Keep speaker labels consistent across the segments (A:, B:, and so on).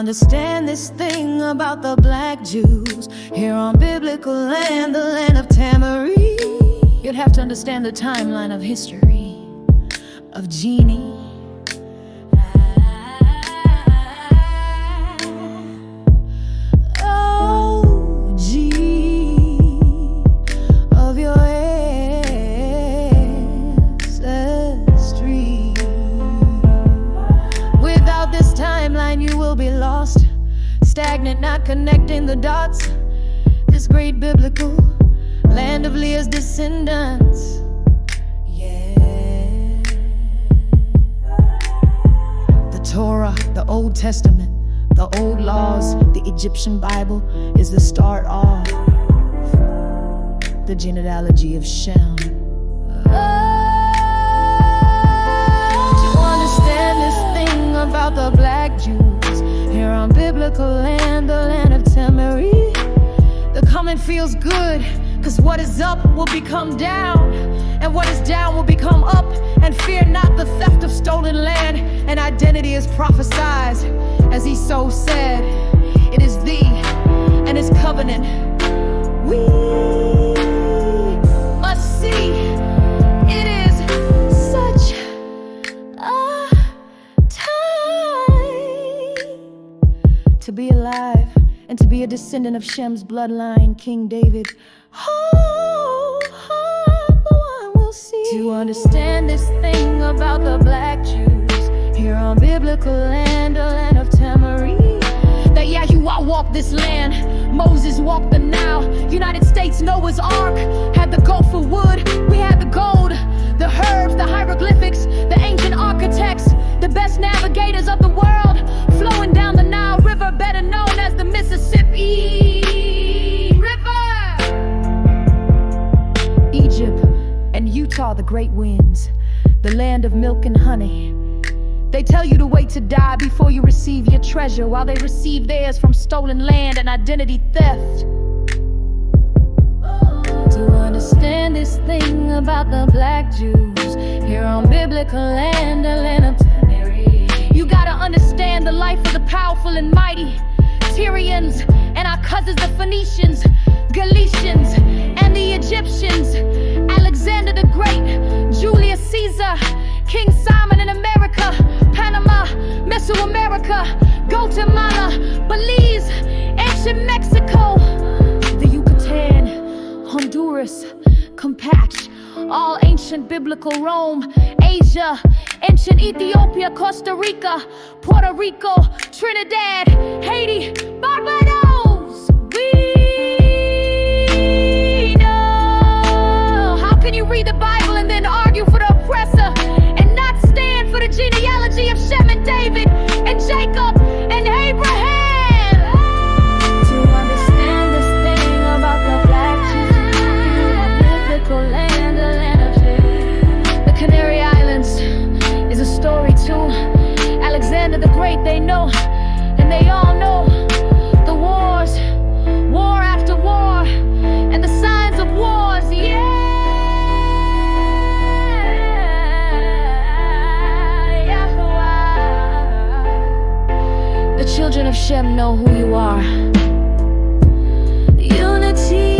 A: understand this thing about the black Jews here on biblical land, the land of Tamarine, you'd have to understand the timeline of history of Genie. Be lost, stagnant, not connecting the dots. This great biblical land of Leah's descendants. Yeah. The Torah, the Old Testament, the old laws, the Egyptian Bible is the start of the genealogy of Shem. To understand this thing about the black Jews here on biblical land, the land of Tamarine, the coming feels good, cause what is up will become down, and what is down will become up. And fear not the theft of stolen land, and identity is prophesied, as he so said, it is thee and his covenant we must see. It is such a to be alive and to be a descendant of Shem's bloodline, King David. Oh, the one will see. To understand this thing about the black Jews here on biblical land, the land of Tamarine, that Yahuwah walked this land, Moses walked the Nile, United States Noah's Ark had the Gulf of wood, we had the gold, the herbs, the hieroglyphics, the ancient architects, the best navigators of the world, flowing down the Nile River, better known as the Mississippi River. Egypt and Utah, the great winds, the land of milk and honey. They tell you to wait to die before you receive your treasure, while they receive theirs from stolen land and identity theft. To understand this thing about the black Jews here on biblical land, the land of Tamarine, you gotta understand the life of the powerful and mighty Tyrians and our cousins the Phoenicians, Galatians and the Egyptians, Alexander the Great, Julius Caesar, King Simon in America, Panama, Mesoamerica, Guatemala, Belize, ancient Mexico, the Yucatan, Honduras, Campeche, all ancient biblical Rome, Asia, ancient Ethiopia, Costa Rica, Puerto Rico, Trinidad, Haiti, Barbados. We know. How can you read the Bible and then argue for the oppressor and not stand for the genealogy of Shem and David and Jacob and Abraham? Alexander the Great, they know, and they all know the wars, war after war, and the signs of wars, yeah. The children of Shem know who you are. Unity.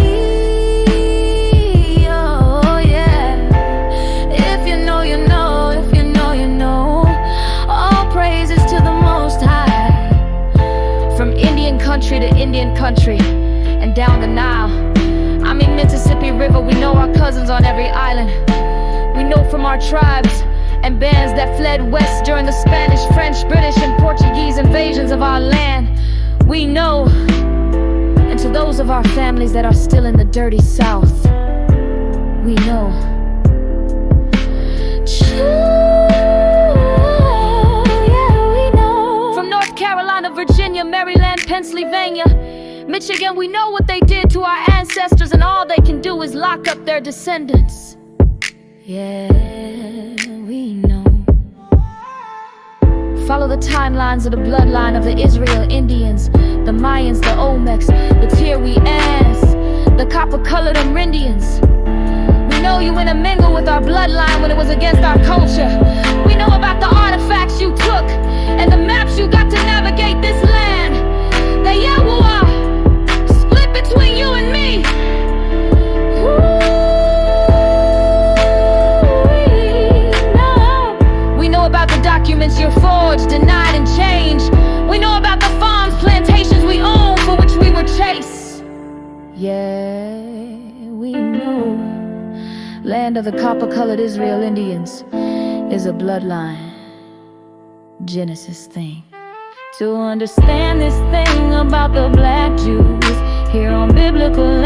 A: Country to Indian country and down the Nile. I mean Mississippi River, we know our cousins on every island. We know from our tribes and bands that fled west during the Spanish, French, British and Portuguese invasions of our land. We know, and to those of our families that are still in the dirty South, we know. From North Carolina, Virginia, Maryland, Pennsylvania, Michigan, we know what they did to our ancestors, and all they can do is lock up their descendants. Yeah, we know. Follow the timelines of the bloodline of the Israel Indians, the Mayans, the Olmecs, the Tiwi-Ants, the copper-colored Amerindians. We know you intermingle with our bloodline when it was against our culture. We know about the artifacts you took and the maps you got to navigate this land. The Yahuwah split between you and me. We know about the documents you forged, denied, and changed. We know about the farms, plantations we own for which we were chased. Yeah, we know. Land of the copper-colored Israel Indians is a bloodline Genesis thing. To understand this thing about the black Jews here on Biblical